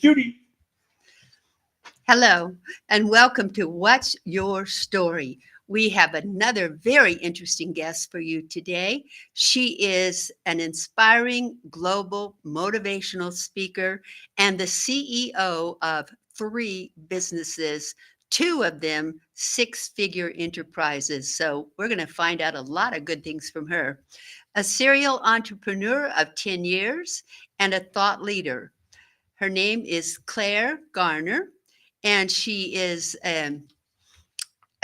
Judy. Hello, and welcome to What's Your Story? We have another very interesting guest for you today. She is an inspiring global motivational speaker and the CEO of 3 businesses, 2 of them six-figure enterprises. So we're going to find out a lot of good things from her. A serial entrepreneur of 10 years and a thought leader. Her name is Clare Garner, and she is a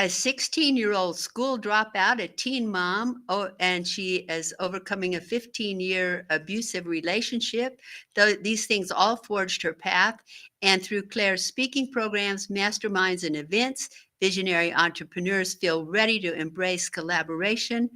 16-year-old school dropout, a teen mom, and she is overcoming a 15-year abusive relationship. These things all forged her path. And through Clare's speaking programs, masterminds, and events, visionary entrepreneurs feel ready to embrace collaboration,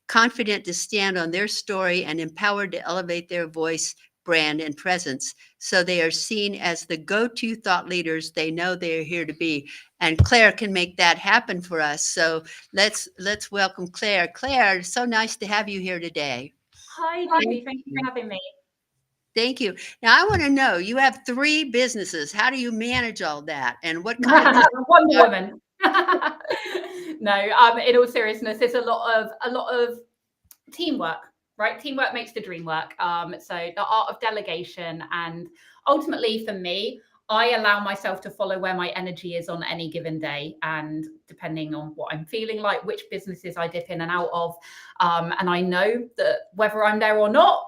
confident to stand on their story, and empowered to elevate their voice, brand, and presence. So they are seen as the go-to thought leaders they know they are here to be. And Clare can make that happen for us. So let's welcome Clare. Clare, so nice to have you here today. Hi, Judy. Thank you for having me. Thank you. Now, I want to know, you have 3 businesses. How do you manage all that? And what kind of Wonder Woman. No, in all seriousness, there's a lot of teamwork, right? Teamwork makes the dream work. So the art of delegation, and ultimately for me, I allow myself to follow where my energy is on any given day, and depending on what I'm feeling like, which businesses I dip in and out of. And I know that whether I'm there or not,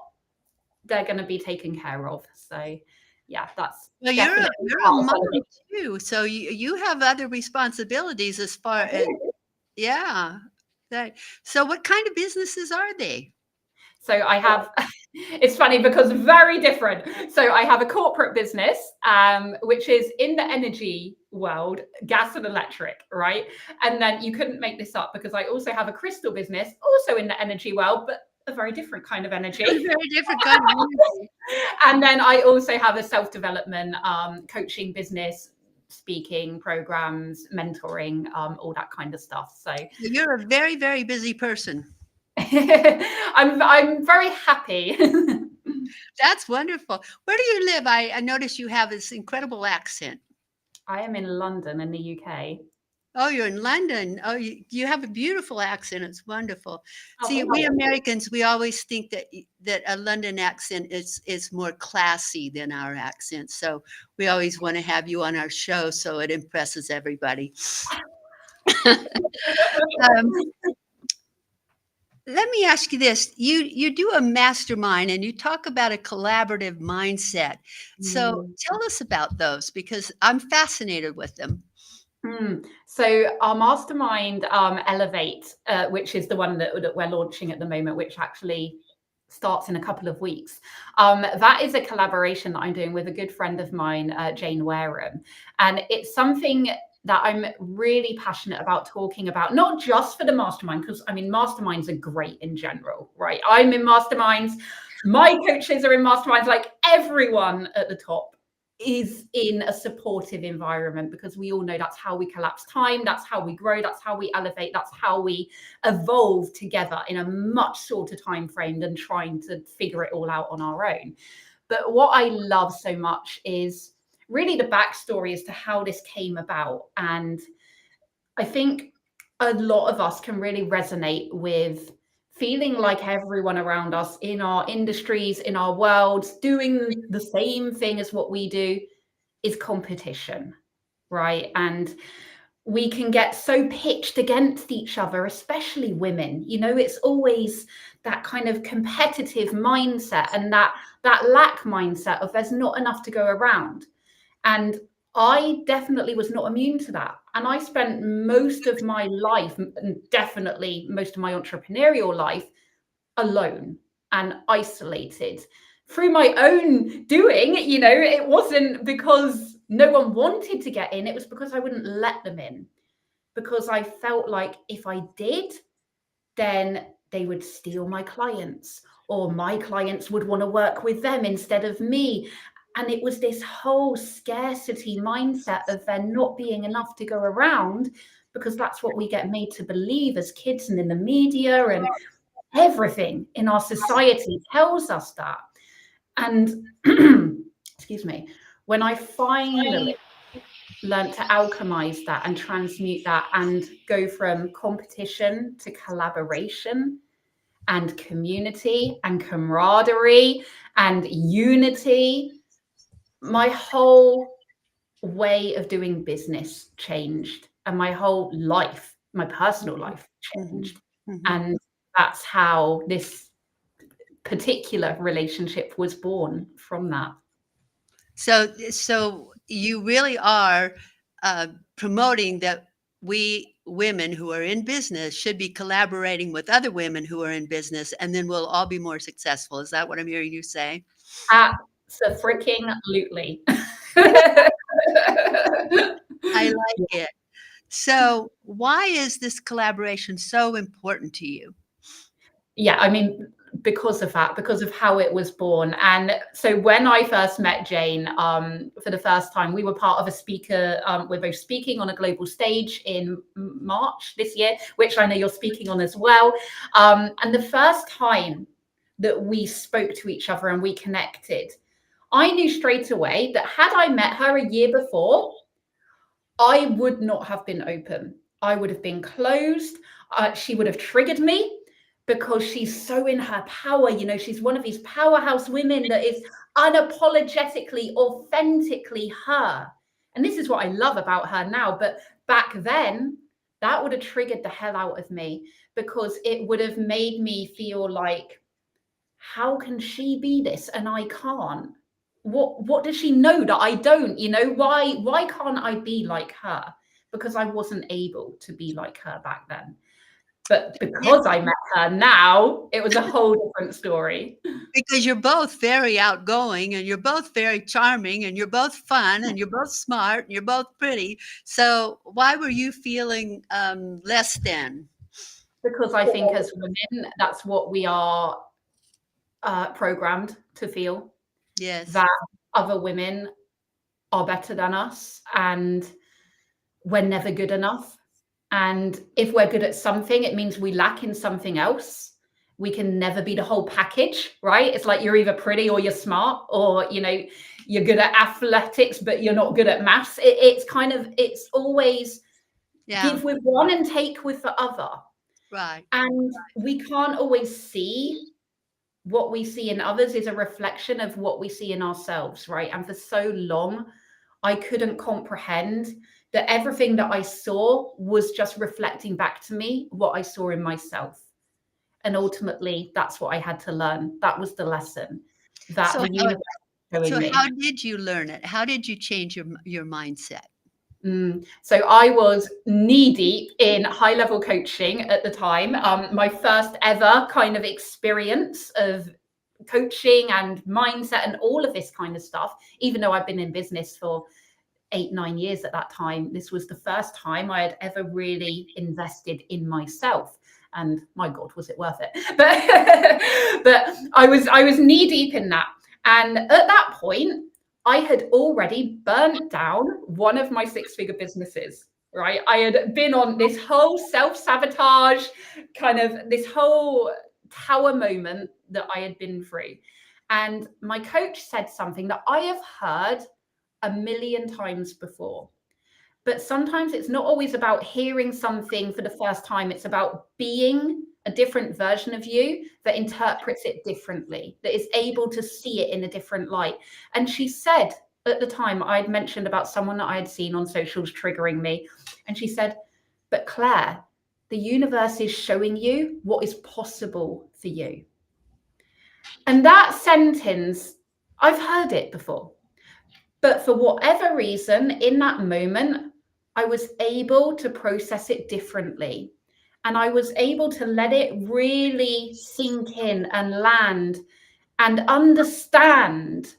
they're going to be taken care of. So yeah, that's well, you're a mom too. So you have other responsibilities as far as, yeah. So what kind of businesses are they? So I have, it's funny because very different. So I have a corporate business, which is in the energy world, gas and electric, right? And then you couldn't make this up because I also have a crystal business, also in the energy world, but a very different kind of energy. A very different kind of energy. And then I also have a self-development coaching business, speaking programs, mentoring, all that kind of stuff. So you're a very, very busy person. I'm very happy. That's wonderful. Where do you live? I notice you have this incredible accent. I am in London in the UK. Oh, you're in London. Oh, you have a beautiful accent. It's wonderful. See, we Americans, we always think that a London accent is more classy than our accent. So we always want to have you on our show so it impresses everybody. Let me ask you this. You do a mastermind and you talk about a collaborative mindset. So tell us about those, because I'm fascinated with them. So our mastermind, Elevate, which is the one that we're launching at the moment, which actually starts in a couple of weeks. That is a collaboration that I'm doing with a good friend of mine, Jane Wareham. And it's something that I'm really passionate about talking about, not just for the mastermind, because I mean, masterminds are great in general, right? I'm in masterminds, my coaches are in masterminds, like everyone at the top is in a supportive environment, because we all know that's how we collapse time, that's how we grow, that's how we elevate, that's how we evolve together in a much shorter time frame than trying to figure it all out on our own. But what I love so much is really the backstory as to how this came about. And I think a lot of us can really resonate with feeling like everyone around us in our industries, in our worlds, doing the same thing as what we do is competition, right? And we can get so pitched against each other, especially women. You know, it's always that kind of competitive mindset and that lack mindset of there's not enough to go around. And I definitely was not immune to that. And I spent most of my life, and definitely most of my entrepreneurial life, alone and isolated through my own doing. You know, it wasn't because no one wanted to get in. It was because I wouldn't let them in, because I felt like if I did, then they would steal my clients, or my clients would want to work with them instead of me. And it was this whole scarcity mindset of there not being enough to go around, because that's what we get made to believe as kids, and in the media and everything in our society tells us that. And excuse me, when I finally learned to alchemize that and transmute that and go from competition to collaboration and community and camaraderie and unity, my whole way of doing business changed, and my whole life, my personal life changed. And that's how this particular relationship was born from that. So you really are promoting that we women who are in business should be collaborating with other women who are in business, and then we'll all be more successful. Is that what I'm hearing you say? Abso-freaking-lutely. I like it. So why is this collaboration so important to you? Yeah, I mean, because of that, because of how it was born. And so when I first met Jane, for the first time, we were part of a speaker, we're both speaking on a global stage in March this year, which I know you're speaking on as well. And the first time that we spoke to each other and we connected, I knew straight away that had I met her a year before, I would not have been open. I would have been closed. She would have triggered me because she's so in her power. You know, she's one of these powerhouse women that is unapologetically, authentically her. And this is what I love about her now. But back then, that would have triggered the hell out of me, because it would have made me feel like, how can she be this and I can't? What does she know that I don't? You know, why can't I be like her? Because I wasn't able to be like her back then. But because I met her now, it was a whole different story. Because you're both very outgoing, and you're both very charming, and you're both fun, and you're both smart, and you're both pretty. So why were you feeling less than? Because I think as women, that's what we are programmed to feel. Yes. That other women are better than us and we're never good enough. And if we're good at something, it means we lack in something else. We can never be the whole package, right? It's like you're either pretty or you're smart, or, you know, you're good at athletics, but you're not good at maths. It's always give with one and take with the other. Right. And we can't always see what we see in others is a reflection of what we see in ourselves, right? And for so long, I couldn't comprehend that everything that I saw was just reflecting back to me what I saw in myself. And ultimately, that's what I had to learn. That was the lesson that the universe was showing me. How did you learn it? How did you change your mindset? So I was knee deep in high level coaching at the time. My first ever kind of experience of coaching and mindset and all of this kind of stuff, even though I've been in business for 8-9 years at that time, this was the first time I had ever really invested in myself. And my God, was it worth it? But I was knee deep in that. And at that point, I had already burnt down one of my 6-figure businesses, right? I had been on this whole self-sabotage, kind of this whole tower moment that I had been through. And my coach said something that I have heard 1,000,000 times before. But sometimes it's not always about hearing something for the first time. It's about being a different version of you that interprets it differently, that is able to see it in a different light. And she said at the time, I'd mentioned about someone that I had seen on socials triggering me. And she said, but Claire, the universe is showing you what is possible for you. And that sentence, I've heard it before. But for whatever reason, in that moment, I was able to process it differently. And I was able to let it really sink in and land and understand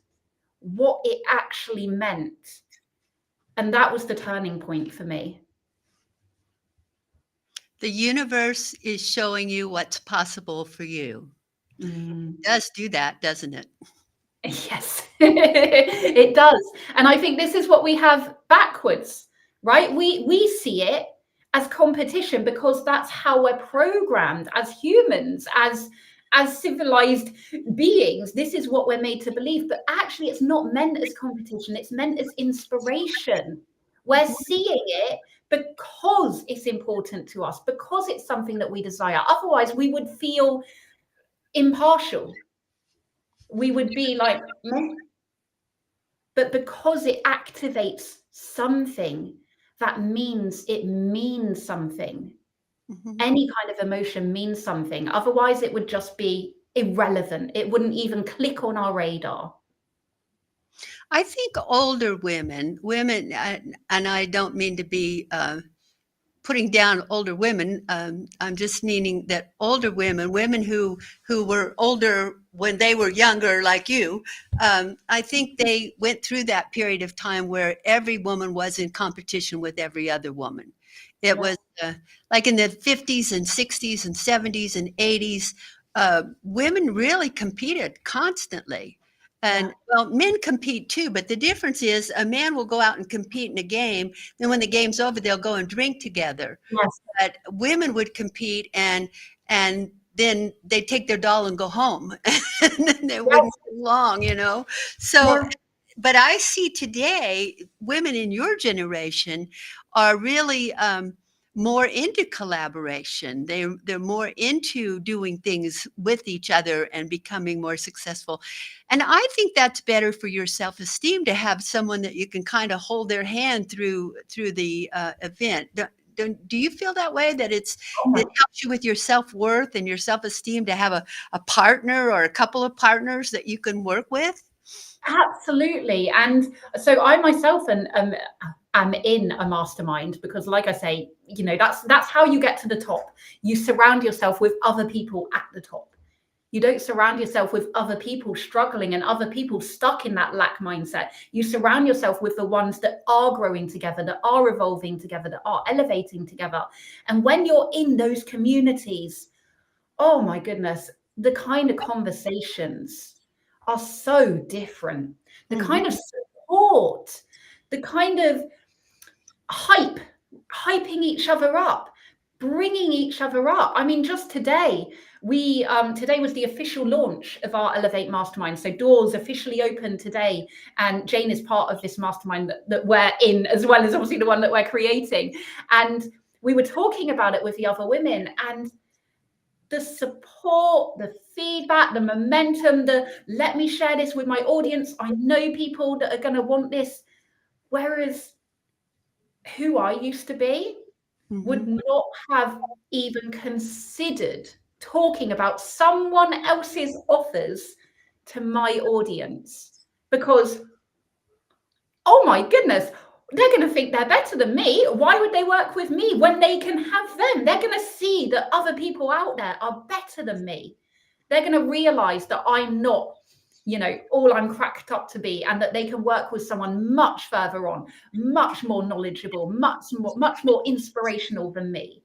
what it actually meant. And that was the turning point for me. The universe is showing you what's possible for you. It does do that, doesn't it? Yes, it does. And I think this is what we have backwards, right? We see it as competition because that's how we're programmed as humans, as as civilized beings, this is what we're made to believe. But actually, it's not meant as competition. It's meant as inspiration. We're seeing it because it's important to us, because it's something that we desire. Otherwise, we would feel impartial. We would be like, meh. But because it activates something, that means it means something. Mhm. Any kind of emotion means something. Otherwise, it would just be irrelevant. It wouldn't even click on our radar. I think older women, and I don't mean to be putting down older women. I'm just meaning that older women who were older when they were younger, like you, I think they went through that period of time where every woman was in competition with every other woman. It Yeah. was like in the 50s and 60s and 70s and 80s, women really competed constantly. And Yeah. well, men compete too, but the difference is a man will go out and compete in a game. Then when the game's over, they'll go and drink together. Yes. But women would compete and then they'd take their doll and go home. And then they wouldn't Yes. get along, you know. So, Yeah. but I see today women in your generation are really more into collaboration. They're more into doing things with each other and becoming more successful. And I think that's better for your self-esteem to have someone that you can kind of hold their hand through the event. Do you feel that way, that Oh my, it helps you with your self-worth and your self-esteem to have a partner or a couple of partners that you can work with? absolutely. And so I myself am in a mastermind because, like I say, that's how you get to the top. You surround yourself with other people at the top. You don't surround yourself with other people struggling and other people stuck in that lack mindset. You surround yourself with the ones that are growing together, that are evolving together, that are elevating together. And when you're in those communities, oh my goodness, the kind of conversations are so different. The Mhm. kind of support, the kind of hyping each other up, bringing each other up. I mean, just today, today was the official launch of our Elevate Mastermind. So doors officially open today, and Jane is part of this mastermind that we're in, as well as obviously the one that we're creating. And we were talking about it with the other women, and the support, the feedback, the momentum, the let me share this with my audience. I know people that are going to want this. Whereas who I used to be would Mhm. not have even considered talking about someone else's offers to my audience because, oh my goodness, they're going to think they're better than me. Why would they work with me when they can have them? They're going to see that other people out there are better than me. They're going to realize that I'm not, all I'm cracked up to be, and that they can work with someone much further on, much more knowledgeable, much more inspirational than me.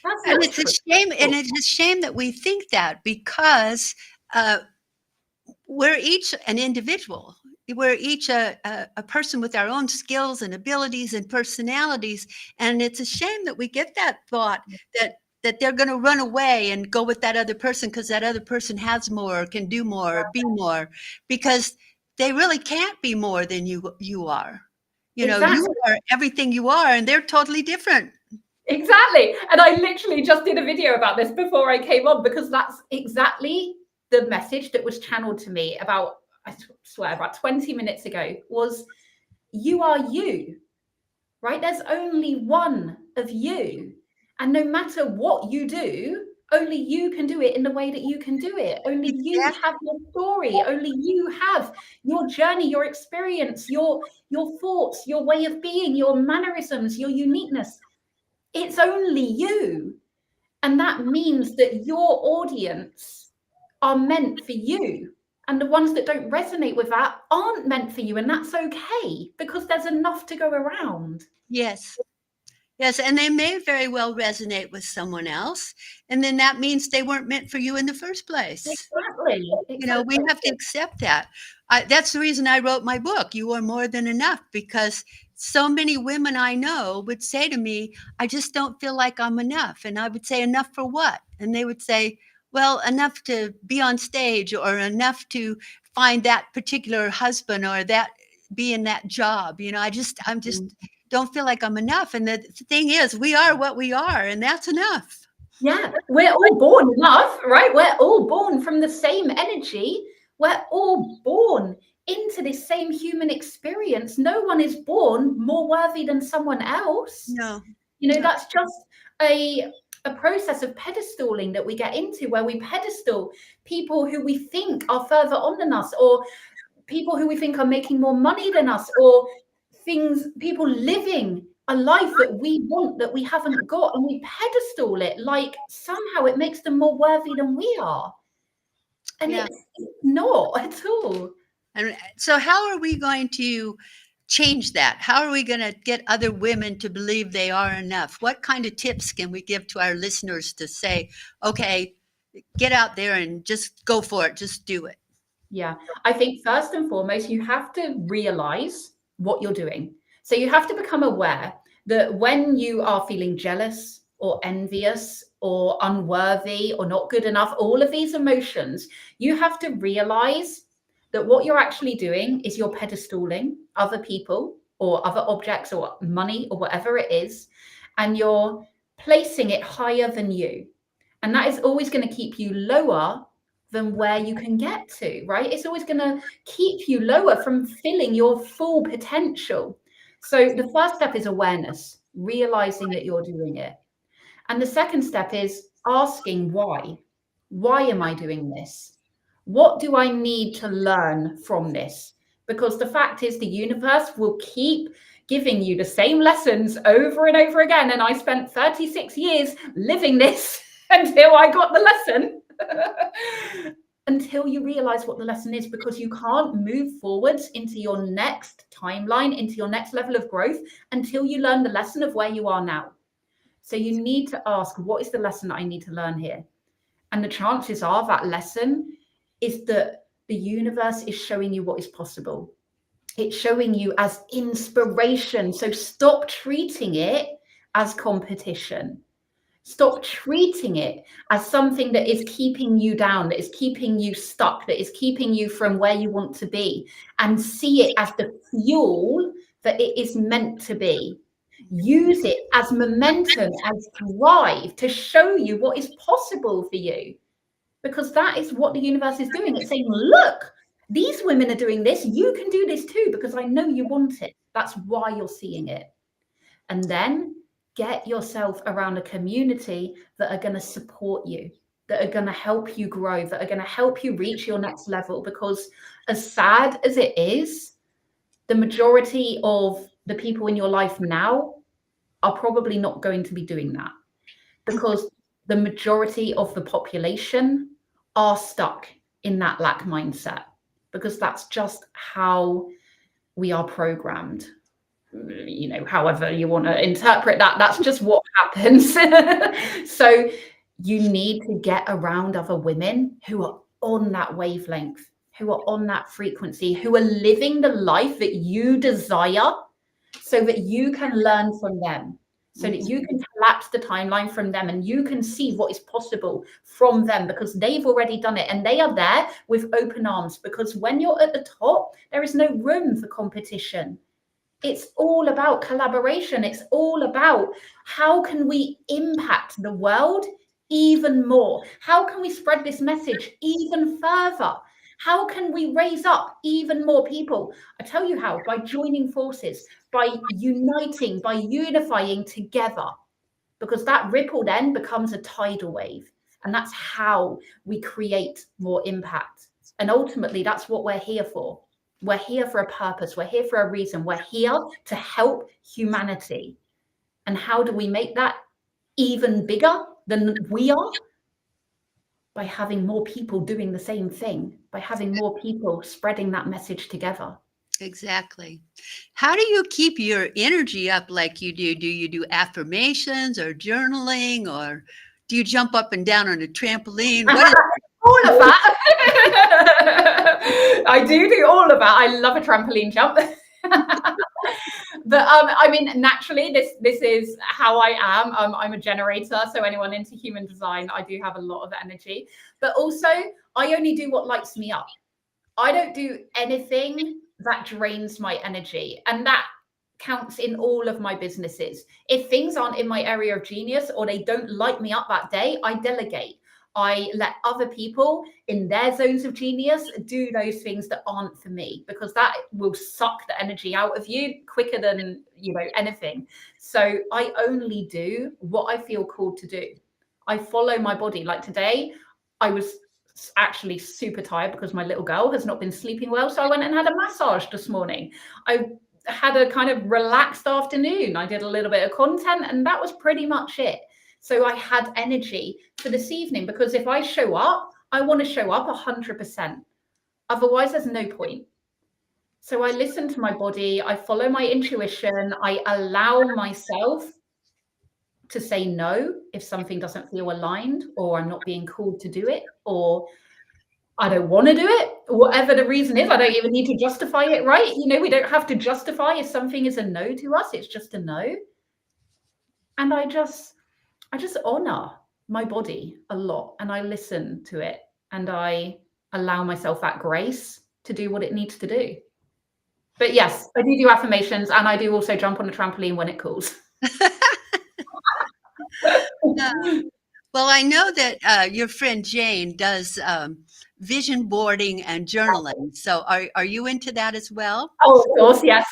That's And what's it's a true. shame, and it's a shame that we think that because uh, we're each an individual. We're each a person with our own skills and abilities and personalities. And it's a shame that we get that thought that they're going to run away and go with that other person because that other person has more, can do more, be more, because they really can't be more than you are. You know, you Exactly. are everything you are, and they're totally different. Exactly. And I literally just did a video about this before I came on because that's exactly the message that was channeled to me about, I swear, about 20 minutes ago was you are you, right? There's only one of you. And no matter what you do, only you can do it in the way that you can do it. Only you Exactly. have your story. Only you have your journey, your experience, your thoughts, your way of being, your mannerisms, your uniqueness. It's only you. And that means that your audience are meant for you. And the ones that don't resonate with that aren't meant for you. And that's okay because there's enough to go around. Yes. Yes, and they may very well resonate with someone else, and then that means they weren't meant for you in the first place. Exactly. You know, we Exactly. have to accept that. That's the reason I wrote my book, You Are More Than Enough, because so many women I know would say to me, I just don't feel like I'm enough. And I would say, enough for what? And they would say, well, enough to be on stage or enough to find that particular husband or that be in that job. I'm just don't feel like I'm enough. And the thing is, we are what we are, and that's enough. Yeah, we're all born enough, right? We're all born from the same energy. We're all born into this same human experience. No one is born more worthy than someone else. No. That's just a process of pedestaling that we get into, where we pedestal people who we think are further on than us, or people who we think are making more money than us, or people living a life that we want that we haven't got, and we pedestal it like somehow it makes them more worthy than we are. And it's not at all. And so how are we going to change that? How are we going to get other women to believe they are enough? What kind of tips can we give to our listeners to say, okay, get out there and just go for it, just do it? Yeah, I think first and foremost, you have to realize what you're doing. So you have to become aware that when you are feeling jealous or envious or unworthy or not good enough, all of these emotions, you have to realize that what you're actually doing is you're pedestaling other people or other objects or money or whatever it is, and you're placing it higher than you. And that is always going to keep you lower than where you can get to, right? It's always going to keep you lower from filling your full potential. So the first step is awareness, realizing that you're doing it. And the second step is asking why. Why am I doing this? What do I need to learn from this? Because the fact is, the universe will keep giving you the same lessons over and over again. And I spent 36 years living this until I got the lesson. Until you realize what the lesson is, because you can't move forwards into your next timeline, into your next level of growth, until you learn the lesson of where you are now. So you need to ask, what is the lesson that I need to learn here? And the chances are that lesson is that the universe is showing you what is possible. It's showing you as inspiration. So stop treating it as competition. Stop treating it as something that is keeping you down, that is keeping you stuck, that is keeping you from where you want to be, and see it as the fuel that it is meant to be. Use it as momentum, as drive to show you what is possible for you, because that is what the universe is doing. It's saying, look, these women are doing this. You can do this too, because I know you want it. That's why you're seeing it. And then get yourself around a community that are going to support you, that are going to help you grow, that are going to help you reach your next level. Because as sad as it is, the majority of the people in your life now are probably not going to be doing that, because the majority of the population are stuck in that lack mindset, because that's just how we are programmed. However you want to interpret that, that's just what happens. So you need to get around other women who are on that wavelength, who are on that frequency, who are living the life that you desire, so that you can learn from them, so that you can collapse the timeline from them, and you can see what is possible from them, because they've already done it and they are there with open arms. Because when you're at the top, there is no room for competition. It's all about collaboration. It's all about how can we impact the world even more? How can we spread this message even further? How can we raise up even more people? I tell you how, by joining forces, by uniting, by unifying together, because that ripple then becomes a tidal wave. And that's how we create more impact. And ultimately, that's what we're here for. We're here for a purpose. We're here for a reason. We're here to help humanity. And how do we make that even bigger than we are? By having more people doing the same thing, by having more people spreading that message together. Exactly. How do you keep your energy up like you do? Do you do affirmations or journaling, or do you jump up and down on a trampoline? All of that. I do all of that. I love a trampoline jump. But I mean, naturally, this is how I am. I'm a generator, so anyone into human design, I do have a lot of energy. But also, I only do what lights me up. I don't do anything that drains my energy, and that counts in all of my businesses. If things aren't in my area of genius or they don't light me up that day, I delegate. I let other people in their zones of genius do those things that aren't for me, because that will suck the energy out of you quicker than, anything. So I only do what I feel called to do. I follow my body. Like today, I was actually super tired because my little girl has not been sleeping well. So I went and had a massage this morning. I had a kind of relaxed afternoon. I did a little bit of content, and that was pretty much it. So I had energy for this evening, because if I show up, I want to show up 100%. Otherwise, there's no point. So I listen to my body, I follow my intuition, I allow myself to say no if something doesn't feel aligned, or I'm not being called to do it, or I don't want to do it, whatever the reason is. I don't even need to justify it, right? We don't have to justify if something is a no to us. It's just a no. And I just honor my body a lot, and I listen to it, and I allow myself that grace to do what it needs to do. But yes, I do affirmations, and I do also jump on a trampoline when it calls. Well, I know that your friend Jane does vision boarding and journaling. So are you into that as well? Oh, of course, yes.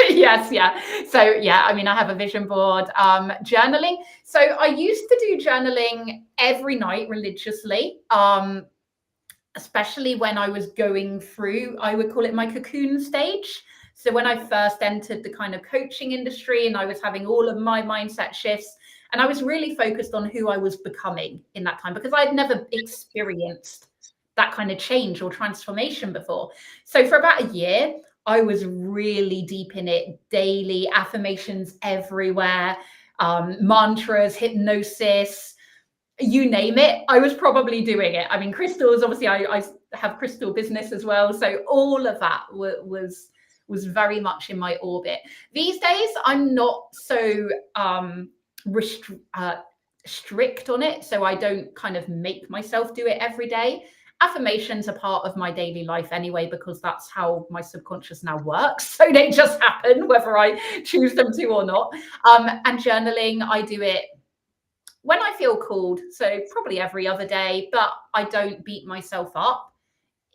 Yes, yeah. So yeah, I mean, I have a vision board, journaling. So I used to do journaling every night religiously, especially when I was going through, I would call it my cocoon stage. So when I first entered the kind of coaching industry, and I was having all of my mindset shifts, and I was really focused on who I was becoming in that time, because I'd never experienced that kind of change or transformation before. So for about a year, I was really deep in it, daily affirmations everywhere, mantras, hypnosis, you name it. I was probably doing it. I mean, crystals, obviously I have crystal business as well. So all of that was very much in my orbit. These days, I'm not so strict on it. So I don't kind of make myself do it every day. Affirmations are part of my daily life anyway, because that's how my subconscious now works. So they just happen whether I choose them to or not. And journaling, I do it when I feel called. So probably every other day, but I don't beat myself up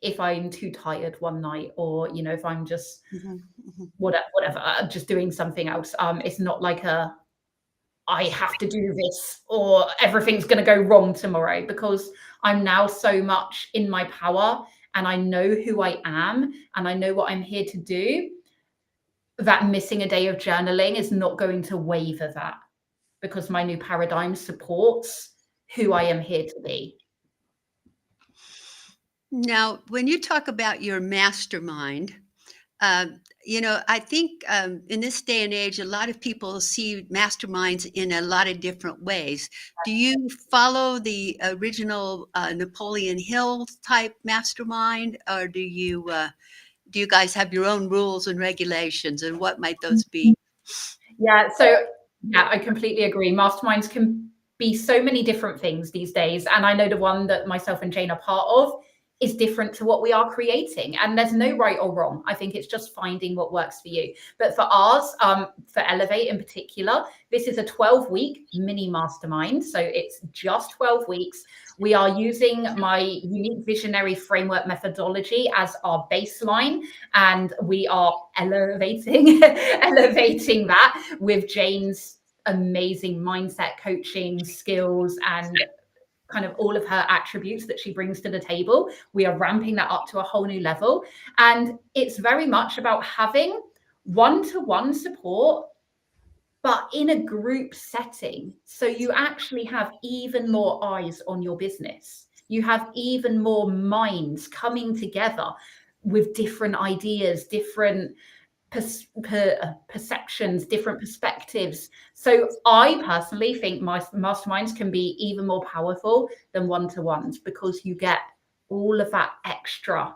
if I'm too tired one night, or, if I'm just whatever, just doing something else. It's not like I have to do this or everything's going to go wrong tomorrow, because I'm now so much in my power, and I know who I am, and I know what I'm here to do, that missing a day of journaling is not going to waver that, because my new paradigm supports who I am here to be. Now, when you talk about your mastermind, I think in this day and age, a lot of people see masterminds in a lot of different ways. Do you follow the original Napoleon Hill type mastermind, or do you guys have your own rules and regulations, and what might those be? Yeah, so yeah, I completely agree. Masterminds can be so many different things these days, and I know the one that myself and Jane are part of is different to what we are creating, and there's no right or wrong. I think it's just finding what works for you. But for ours, for Elevate in particular, this is a 12-week mini mastermind, so it's just 12 weeks. We are using my unique visionary framework methodology as our baseline, and we are elevating that with Jane's amazing mindset coaching skills and kind of all of her attributes that she brings to the table. We are ramping that up to a whole new level. And it's very much about having one-to-one support, but in a group setting. So you actually have even more eyes on your business. You have even more minds coming together with different ideas, different perceptions, different perspectives. So I personally think my masterminds can be even more powerful than one-to-ones, because you get all of that extra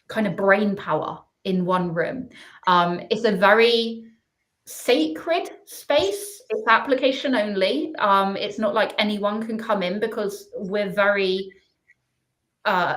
kind of brain power in one room. It's a very sacred space. It's application only. It's not like anyone can come in, because we're very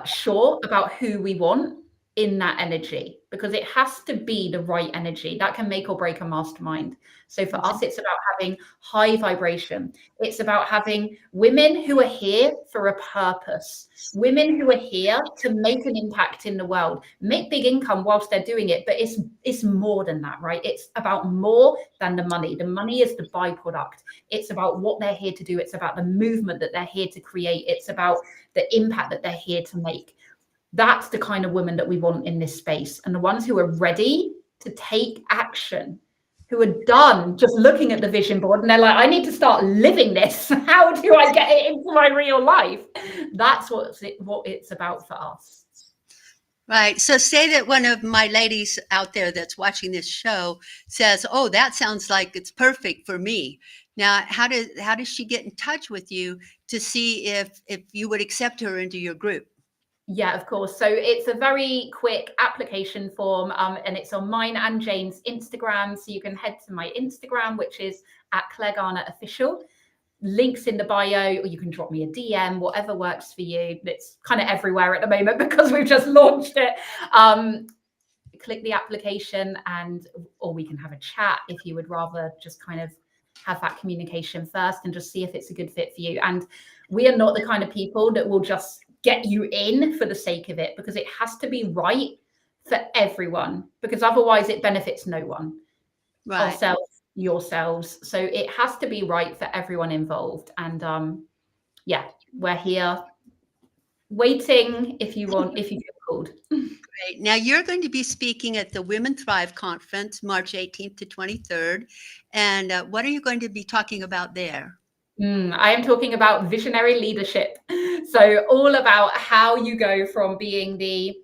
sure about who we want in that energy, because it has to be the right energy that can make or break a mastermind. So for us, it's about having high vibration. It's about having women who are here for a purpose, women who are here to make an impact in the world, make big income whilst they're doing it. But it's more than that, right? It's about more than the money. The money is the byproduct. It's about what they're here to do. It's about the movement that they're here to create. It's about the impact that they're here to make. That's the kind of women that we want in this space. And the ones who are ready to take action, who are done just looking at the vision board and they're like, I need to start living this. How do I get it into my real life? That's what it's about for us. Right. So say that one of my ladies out there that's watching this show says, oh, that sounds like it's perfect for me. Now, how does she get in touch with you to see if you would accept her into your group? Yeah, of course. So it's a very quick application form, and it's on mine and Jane's Instagram. So you can head to my Instagram, which is at Clare Garner Official. Links in the bio, or you can drop me a DM, whatever works for you. It's kind of everywhere at the moment because we've just launched it. Click the application, or we can have a chat if you would rather just kind of have that communication first and just see if it's a good fit for you. And we are not the kind of people that will just get you in for the sake of it, because it has to be right for everyone, because otherwise it benefits no one. Right. Ourselves, yourselves. So it has to be right for everyone involved. And yeah, we're here waiting if you feel called. Great. Now you're going to be speaking at the Women Thrive Conference, March 18th to 23rd. And what are you going to be talking about there? I am talking about visionary leadership. So all about how you go from being the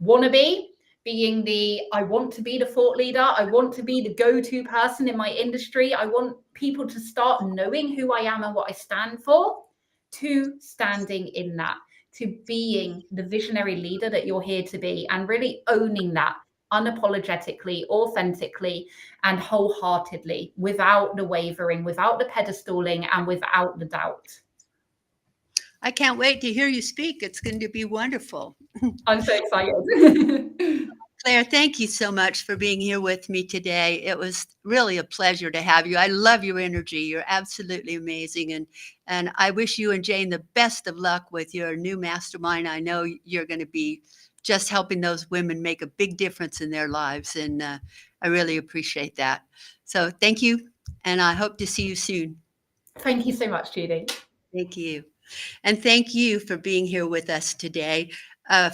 wannabe, being the, I want to be the thought leader, I want to be the go-to person in my industry, I want people to start knowing who I am and what I stand for, to standing in that, to being the visionary leader that you're here to be, and really owning that unapologetically, authentically, and wholeheartedly, without the wavering, without the pedestaling, and without the doubt. I can't wait to hear you speak. It's going to be wonderful. I'm so excited. Clare, thank you so much for being here with me today. It was really a pleasure to have you. I love your energy. You're absolutely amazing. And I wish you and Jane the best of luck with your new mastermind. I know you're going to be just helping those women make a big difference in their lives. And I really appreciate that. So thank you. And I hope to see you soon. Thank you so much, Judy. Thank you. And thank you for being here with us today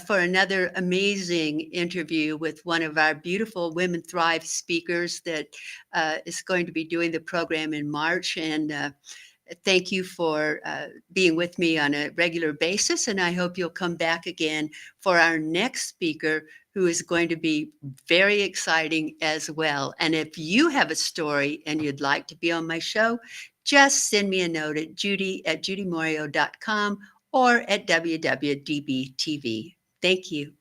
for another amazing interview with one of our beautiful Women Thrive speakers that is going to be doing the program in March. And thank you for being with me on a regular basis. And I hope you'll come back again for our next speaker, who is going to be very exciting as well. And if you have a story and you'd like to be on my show, just send me a note at judy@judymorio.com or at WWDBTV. Thank you.